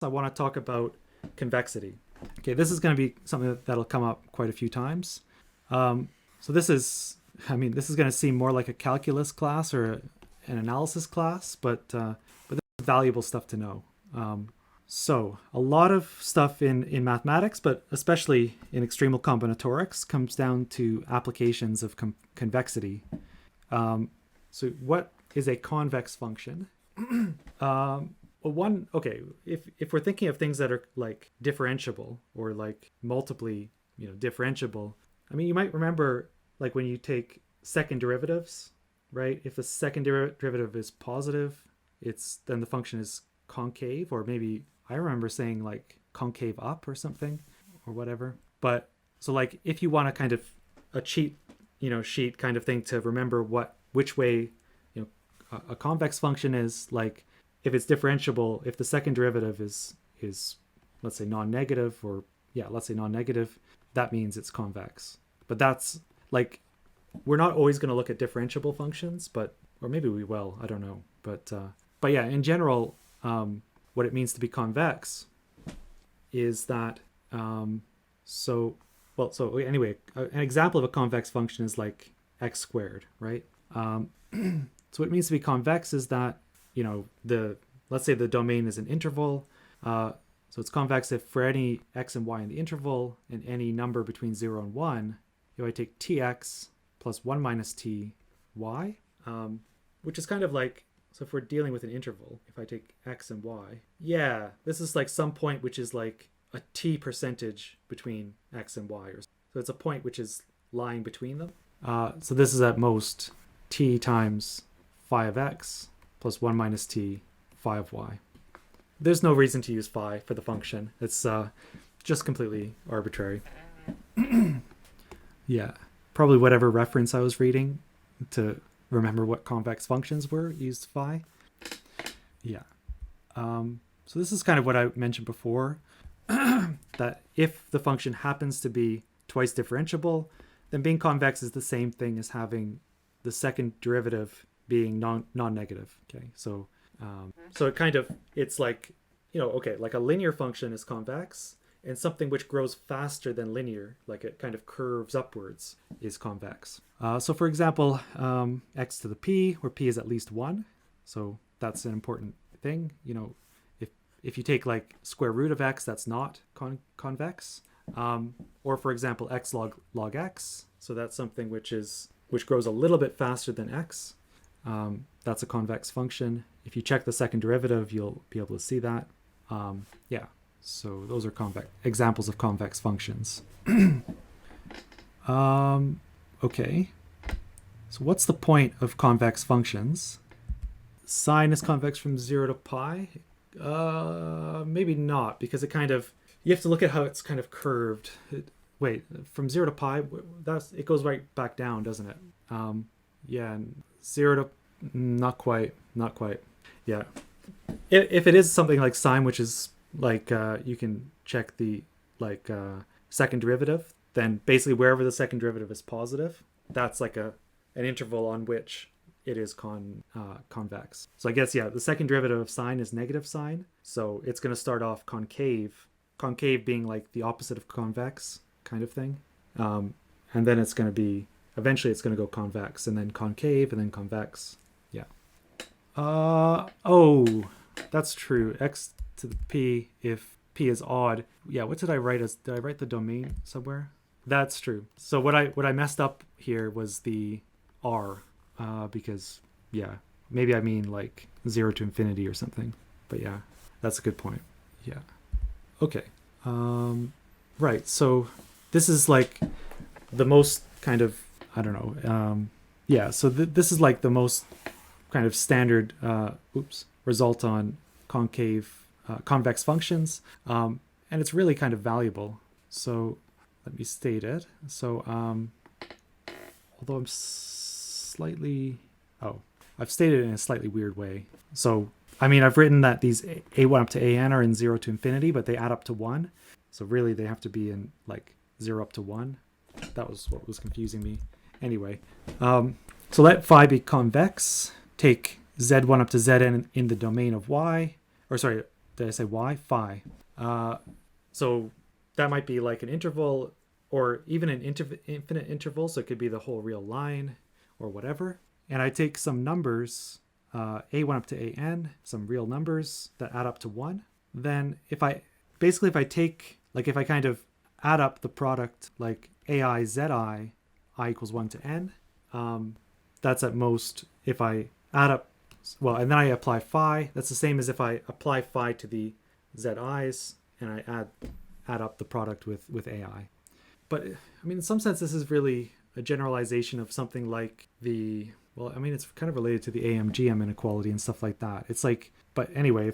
I want to talk about convexity. Okay, this is going to be something that'll come up quite a few times. So this is going to seem more like a calculus class or an analysis class, but this is valuable stuff to know. So a lot of stuff in mathematics, but especially in extremal combinatorics, comes down to applications of convexity. So what is a convex function? If we're thinking of things that are like differentiable or like multiply, differentiable, you might remember like when you take second derivatives, right? If the second derivative is positive, then the function is concave, or maybe I remember saying like concave up or something or whatever. But so like if you want to kind of a cheat, sheet kind of thing to remember which way, a convex function is, like if it's differentiable, if the second derivative is let's say non-negative, that means it's convex. But that's like, we're not always going to look at differentiable functions, or maybe we will, I don't know. But yeah, in general, what it means to be convex is that, an example of a convex function is like x squared, right? So what it means to be convex is that, let's say the domain is an interval. So it's convex if for any x and y in the interval and any number between 0 and 1, if I take tx plus 1 minus ty, which is kind of like, so if we're dealing with an interval, if I take x and y, this is like some point which is like a t percentage between x and y. So it's a point which is lying between them. So this is at most t times phi of x plus 1 minus t phi of y. There's no reason to use phi for the function. It's just completely arbitrary. Yeah, probably whatever reference I was reading to remember what convex functions were used phi. Yeah. So this is kind of what I mentioned before, that if the function happens to be twice differentiable, then being convex is the same thing as having the second derivative being non-negative. Okay, so it kind of, it's like, like a linear function is convex, and something which grows faster than linear, like it kind of curves upwards, is convex. So for example, x to the p, where p is at least 1. So that's an important thing. If you take like square root of x, that's not convex. Or for example, x log x. So that's something which grows a little bit faster than x. That's a convex function. If you check the second derivative, you'll be able to see that. So those are examples of convex functions. Okay. So what's the point of convex functions? Sine is convex from 0 to pi? Maybe not, because you have to look at how it's kind of curved. From 0 to pi, it goes right back down, doesn't it? 0 to, not quite. Yeah. If it is something like sine, which is like, you can check the second derivative, then basically wherever the second derivative is positive, that's like an interval on which it is convex. So I guess, the second derivative of sine is negative sine. So it's going to start off concave being like the opposite of convex kind of thing. And then it's going to be, eventually it's going to go convex, and then concave, and then convex. Yeah. That's true. X to the p, if p is odd. Yeah, what did I write did I write the domain somewhere? That's true. So what I messed up here was the r, because, maybe I mean like 0 to infinity or something. But yeah, that's a good point. Yeah. Okay. Right. So this is like the most kind of, I don't know. So this is like the most kind of standard result on convex functions. And it's really kind of valuable. So let me state it. So although I'm I've stated it in a slightly weird way. So, I've written that these a1 up to an are in 0 to infinity, but they add up to 1. So really they have to be in like 0 up to 1. That was what was confusing me. Anyway, so let phi be convex. Take z1 up to zn in the domain of y. did I say y? Phi. So that might be like an interval or even an infinite interval. So it could be the whole real line or whatever. And I take some numbers, a1 up to an, some real numbers that add up to 1. Then if I take, like if I kind of add up the product like ai, zi, I equals 1 to n, that's at most if I add up, well, and then I apply phi. That's the same as if I apply phi to the zi's and I add up the product with ai. But I mean, in some sense, this is really a generalization of something like the, well, I mean, it's kind of related to the AMGM inequality and stuff like that. It's like, but anyway,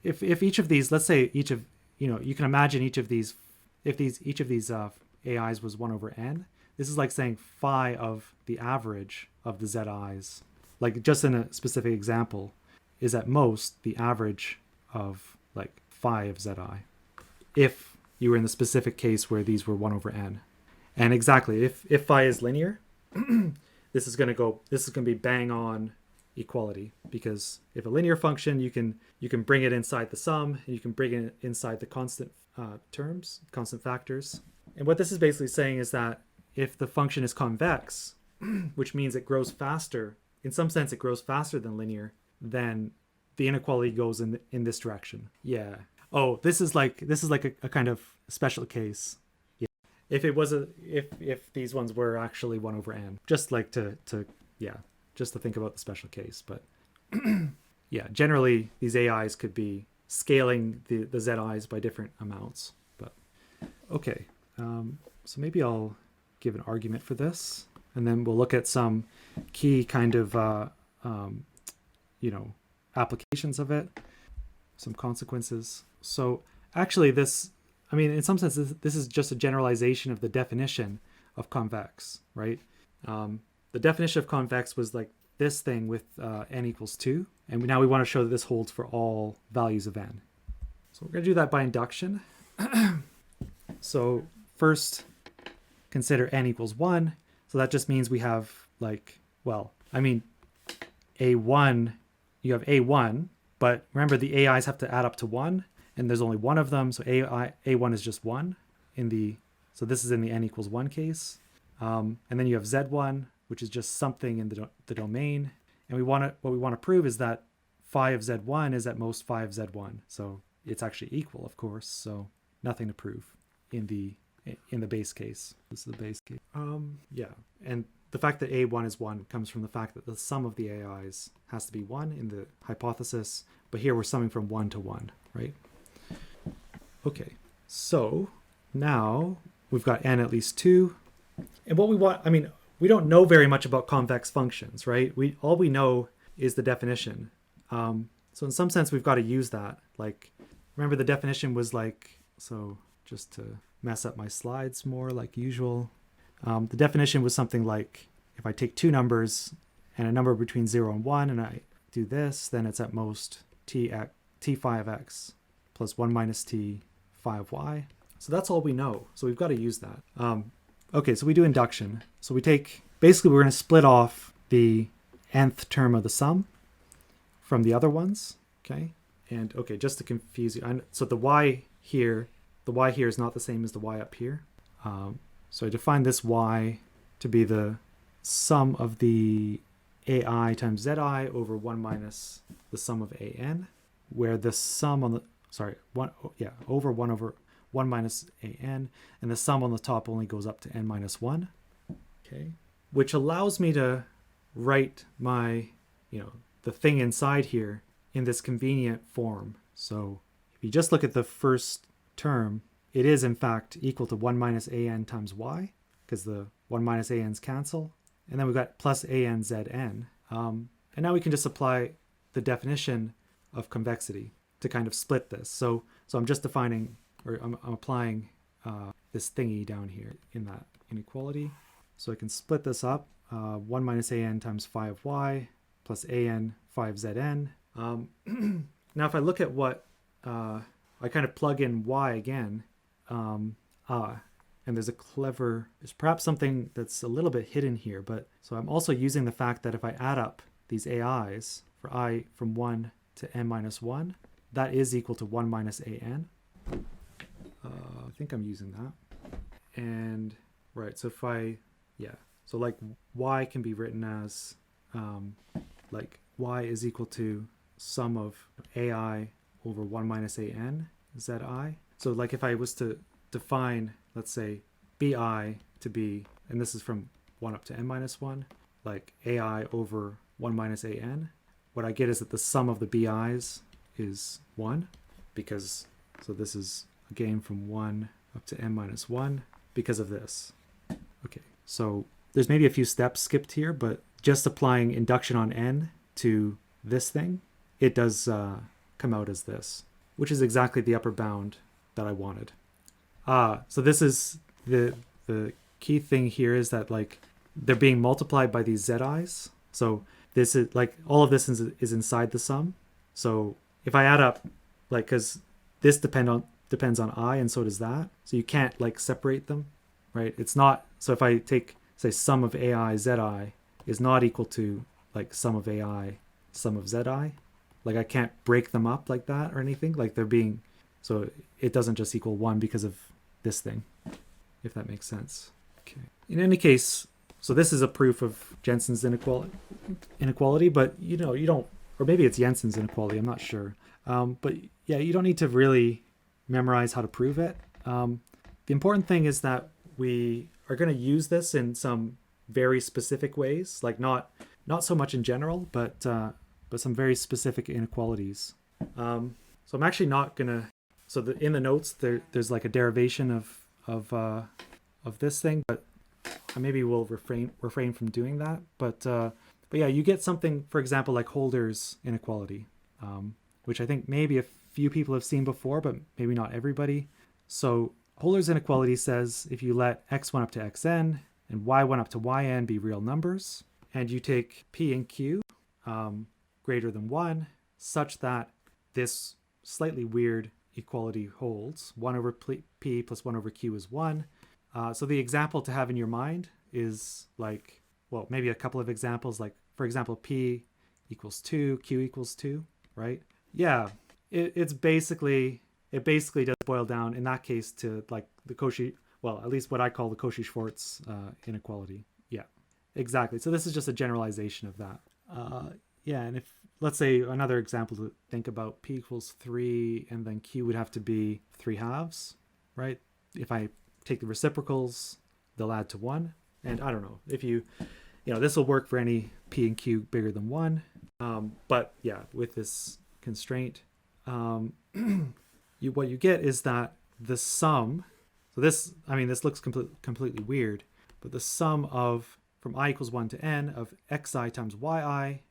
if each of these, let's say each of, you can imagine each of these, if each of these AIs was 1 over n, this is like saying phi of the average of the zi's, like just in a specific example, is at most the average of like phi of zi, if you were in the specific case where these were 1 over n. And exactly, if phi is linear, this is going to be bang on equality, because if a linear function, you can bring it inside the sum, and you can bring it inside the constant terms, constant factors. And what this is basically saying is that if the function is convex, which means it grows faster, in some sense it grows faster than linear, then the inequality goes in this direction. Yeah. Oh, this is like a kind of special case. Yeah. If it was if these ones were actually 1 over n, just like to think about the special case. But yeah, generally these AIs could be scaling the zi's by different amounts. But okay, so maybe I'll give an argument for this, and then we'll look at some key kind of applications of it, some consequences. So actually this, I mean, in some sense, this is just a generalization of the definition of convex, right? The definition of convex was like this thing with n equals 2. And now we want to show that this holds for all values of n. So we're going to do that by induction. So first, consider n equals 1. So that just means we have like, well, I mean, a1, you have a1, but remember the AIs have to add up to 1. And there's only one of them, so a1 is just 1 so this is in the n equals 1 case. And then you have z1, which is just something in the domain. And what we want to prove is that phi of z1 is at most phi of z1. So it's actually equal, of course. So nothing to prove in the base case. This is the base case. Yeah, and the fact that a1 is 1 comes from the fact that the sum of the AIs has to be 1 in the hypothesis. But here we're summing from 1 to 1, right? Okay, so now we've got n at least 2. And what we want, I mean, we don't know very much about convex functions, right? All we know is the definition. So in some sense, we've got to use that. Like, remember the definition was like, so just to mess up my slides more like usual, the definition was something like, if I take two numbers and a number between 0 and 1, and I do this, then it's at most t phi of x plus 1 minus t phi of y. So that's all we know. So we've got to use that. Okay, so we do induction. So we take, basically we're going to split off the nth term of the sum from the other ones, okay? And okay, just to confuse you, so the y here is not the same as the y up here. So I define this y to be the sum of the ai times zi over 1 minus the sum of an, where the sum on the, over 1 minus an, and the sum on the top only goes up to n minus 1, okay? Which allows me to write my, the thing inside here in this convenient form. So if you just look at the first term, it is in fact equal to 1 minus an times y, because the 1 minus an's cancel. And then we've got plus an zn. And now we can just apply the definition of convexity to kind of split this. So I'm just defining, or I'm applying this thingy down here in that inequality. So I can split this up, 1 minus an times phi of y plus an phi of zn. Now if I look at what, I kind of plug in y again, and there's perhaps something that's a little bit hidden here, but so I'm also using the fact that if I add up these AIs for I from 1 to n minus 1, that is equal to 1 minus an. I think I'm using that. And right, so if so like y can be written as like y is equal to sum of ai over 1 minus an zi. So like if I was to define, let's say, bi to be, and this is from 1 up to n minus 1, like ai over 1 minus an, what I get is that the sum of the bi's is 1, because, so this is a gain from 1 up to n minus 1 because of this. Okay, so there's maybe a few steps skipped here, but just applying induction on n to this thing, it does come out as this, which is exactly the upper bound that I wanted. So this is the key thing here, is that like they're being multiplied by these zi's. So this is like all of this is inside the sum. So if I add up, like, because this depends on I, and so does that. So you can't like separate them, right? It's not, so if I take, say, sum of ai zi is not equal to like sum of ai sum of zi. Like I can't break them up like that or anything. Like they're being, so it doesn't just equal 1 because of this thing, if that makes sense. Okay. In any case, so this is a proof of Jensen's inequality, but you don't, or maybe it's Jensen's inequality, I'm not sure. But yeah, you don't need to really memorize how to prove it. The important thing is that we are going to use this in some very specific ways, like not so much in general, but some very specific inequalities. So I'm actually not going to, so in the notes there's like a derivation of this thing, but I maybe will refrain from doing that. But yeah, you get something, for example, like Holder's inequality, which I think maybe a few people have seen before, but maybe not everybody. So Holder's inequality says if you let x1 up to xn and y1 up to yn be real numbers, and you take p and q greater than 1, such that this slightly weird equality holds, 1 over p plus 1 over q is 1. So the example to have in your mind is like, well, maybe a couple of examples, like, for example, p equals 2, q equals 2, right? Yeah, it basically does boil down in that case to like the Cauchy, well, at least what I call the Cauchy-Schwarz inequality. Yeah, exactly. So this is just a generalization of that. Yeah, and if, let's say, another example to think about, p equals 3, and then q would have to be 3/2, right? If I take the reciprocals, they'll add to 1. And I don't know, if this will work for any p and q bigger than 1. But yeah, with this constraint, what you get is that the sum, so this looks completely weird, but the sum of, from I equals 1 to n, of xi times yi,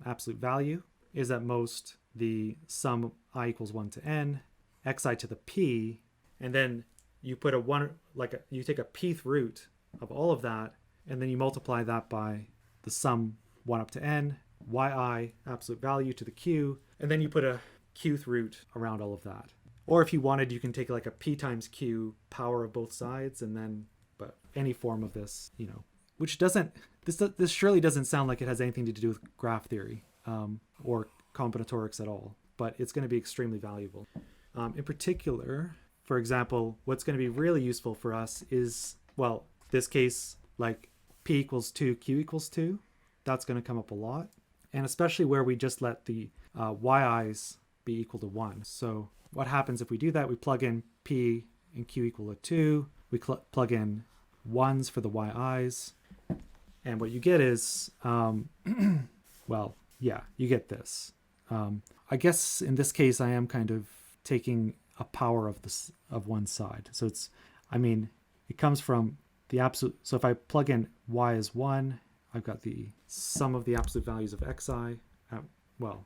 absolute value, is at most the sum of I equals 1 to n, xi to the p, and then you put you take a pth root of all of that, and then you multiply that by the sum 1 up to n, yi, absolute value, to the q, and then you put a qth root around all of that. Or if you wanted, you can take like a p times q power of both sides, and then, but any form of this, which doesn't, this surely doesn't sound like it has anything to do with graph theory or combinatorics at all, but it's going to be extremely valuable. In particular, for example, what's going to be really useful for us is, well, this case, like p equals 2, q equals 2, that's going to come up a lot. And especially where we just let the yi's be equal to 1. So what happens if we do that? We plug in p and q equal to 2. We plug in 1s for the yi's. And what you get is, well, yeah, you get this. I guess in this case, I am kind of taking a power of one side. So it's, it comes from the absolute. So if I plug in y as 1, I've got the sum of the absolute values of xi. Well,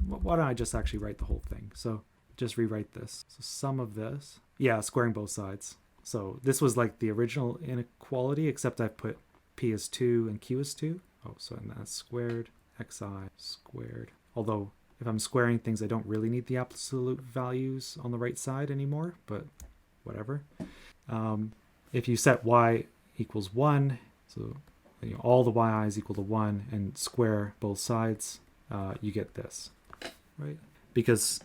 why don't I just actually write the whole thing? So just rewrite this. So sum of this, yeah, squaring both sides. So this was like the original inequality, except I put p is 2 and q is 2. Oh, so and that's squared, xi squared. Although if I'm squaring things, I don't really need the absolute values on the right side anymore, but whatever. If you set y equals 1, so all the yi's equal to 1, and square both sides, you get this, right? because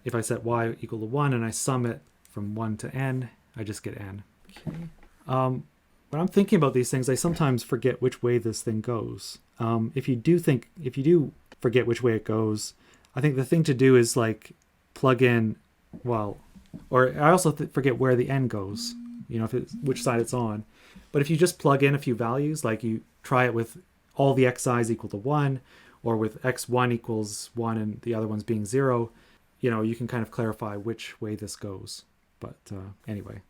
if I set y equal to 1 and I sum it from 1 to n, I just get n. Okay. When I'm thinking about these things, I sometimes forget which way this thing goes. If you do forget which way it goes, I think the thing to do is like plug in, well, or I also forget where the n goes, which side it's on. But if you just plug in a few values, like you try it with all the xi's equal to 1, or with x1 equals 1 and the other ones being 0, you can kind of clarify which way this goes. But anyway,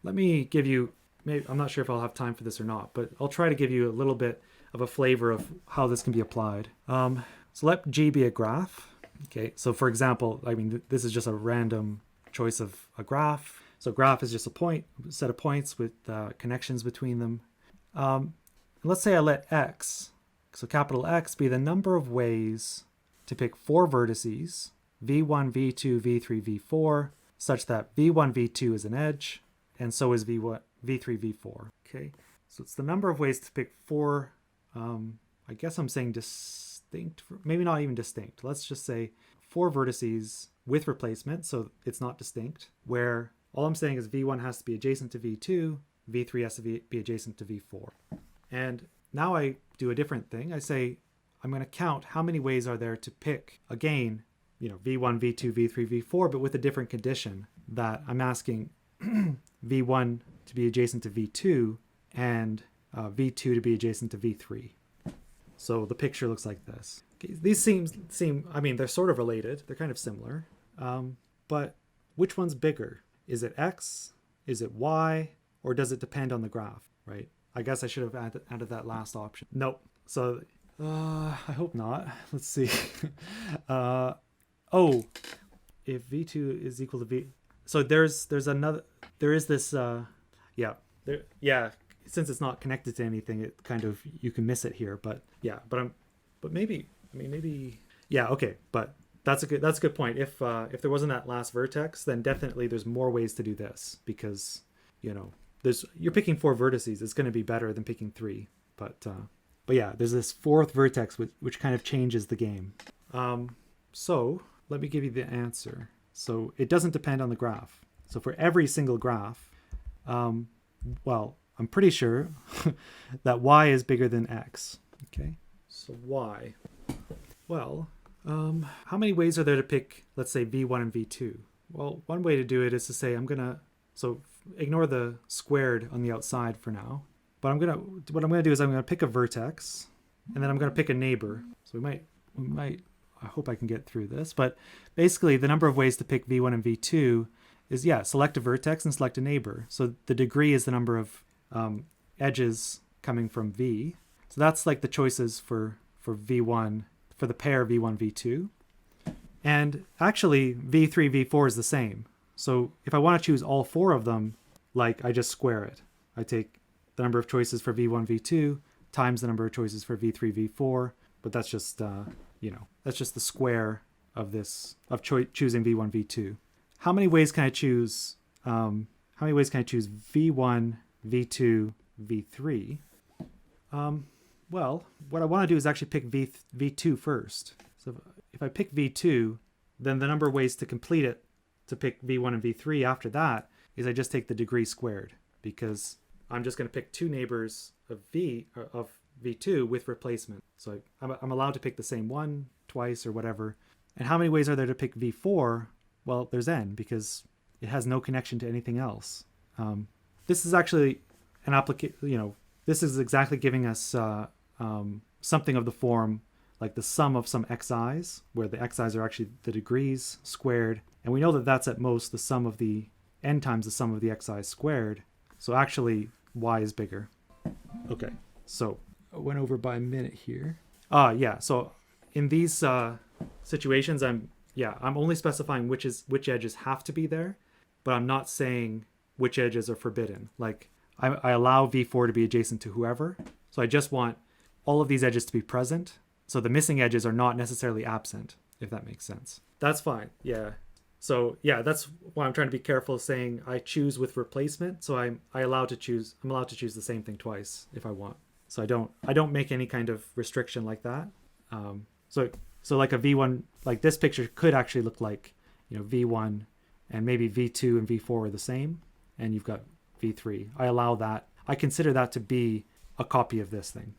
let me give you, maybe, I'm not sure if I'll have time for this or not, but I'll try to give you a little bit of a flavor of how this can be applied. So let G be a graph. Okay, so for example, this is just a random choice of a graph. So graph is just a set of points with connections between them. Let's say I let X, so capital X, be the number of ways to pick 4 vertices, v1, v2, v3, v4, such that v1, v2 is an edge, and so is v1, v3, v4. Okay, so it's the number of ways to pick 4, I guess I'm saying distinct, maybe not even distinct. Let's just say 4 vertices with replacement, so it's not distinct, where all I'm saying is v1 has to be adjacent to v2, v3 has to be adjacent to v4. And now I do a different thing. I say I'm going to count how many ways are there to pick, again, v1, v2, v3, v4, but with a different condition, that I'm asking v1 to be adjacent to v2 and v2 to be adjacent to v3. So the picture looks like this. Okay, these seem, they're sort of related. They're kind of similar. But which one's bigger? Is it X? Is it Y? Or does it depend on the graph, right? I guess I should have added that last option. Nope. So I hope not. Let's see. If v2 is equal to v, so there is this since it's not connected to anything, it kind of, you can miss it here, but maybe okay, but that's a good point. If there wasn't that last vertex, then definitely there's more ways to do this, because you're picking 4 vertices. It's going to be better than picking 3, but yeah, there's this 4th vertex which kind of changes the game. So let me give you the answer. So it doesn't depend on the graph. So for every single graph, well, I'm pretty sure that y is bigger than x. Okay, so y. Well, how many ways are there to pick, let's say, v1 and v2? Well, one way to do it is to say so ignore the squared on the outside for now. But what I'm gonna do is I'm gonna pick a vertex, and then I'm gonna pick a neighbor. So we might. I hope I can get through this. But basically, the number of ways to pick v1 and v2 is, select a vertex and select a neighbor. So the degree is the number of edges coming from v. So that's like the choices for v1, for the pair v1, v2. And actually, v3, v4 is the same. So if I want to choose all 4 of them, I just square it. I take the number of choices for v1, v2 times the number of choices for v3, v4. But that's just, that's just the square of choosing v1, v2. How many ways can I choose? V1, v2, v3? Well, what I want to do is actually pick v2 first. So if I pick v2, then the number of ways to complete it to pick v1 and v3 after that is I just take the degree squared, because I'm just going to pick 2 neighbors of v2 with replacement. So I'm allowed to pick the same one twice or whatever. And how many ways are there to pick v4? Well, there's n, because it has no connection to anything else. This is actually an application, this is exactly giving us something of the form like the sum of some xi's, where the xi's are actually the degrees squared. And we know that that's at most the sum of the n times the sum of the xi's squared. So actually, y is bigger. Okay, so I went over by a minute here. So in these situations, I'm only specifying which edges have to be there, but I'm not saying which edges are forbidden. Like I allow v4 to be adjacent to whoever. So I just want all of these edges to be present. So the missing edges are not necessarily absent, if that makes sense. That's fine. Yeah. So that's why I'm trying to be careful saying I choose with replacement. So I'm allowed to choose the same thing twice if I want. So I don't make any kind of restriction like that. So So like a V1, like this picture could actually look like, V1 and maybe V2 and V4 are the same, and you've got V3. I allow that. I consider that to be a copy of this thing.